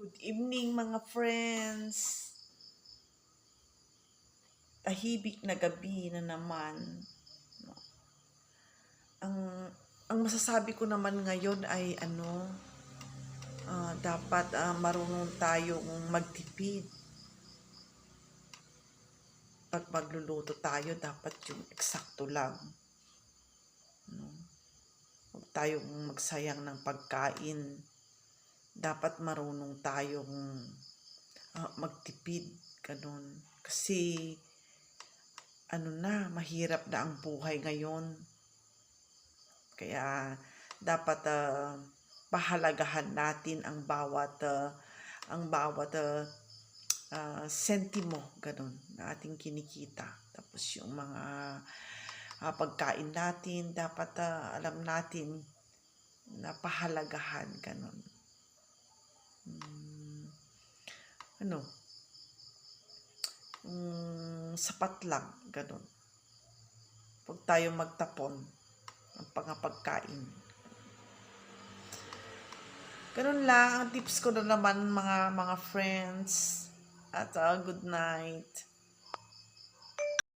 Good evening mga friends. Tahimik na gabi na naman. No? Ang ang masasabi ko naman ngayon ay dapat marunong tayong magtipid. Pag magluluto tayo, dapat yung eksakto lang. No? Huwag tayong magsayang ng pagkain. Dapat marunong tayong magtipid. Ganun. Kasi mahirap na ang buhay ngayon. Kaya dapat pahalagahan natin ang bawat sentimo ganun na ating kinikita. Tapos yung mga pagkain natin dapat alam natin na pahalagahan ganun. Sapat lang ganun. Huwag tayong magtapon ng pagkain. Ganun lang ang tips ko na naman mga friends. At good night.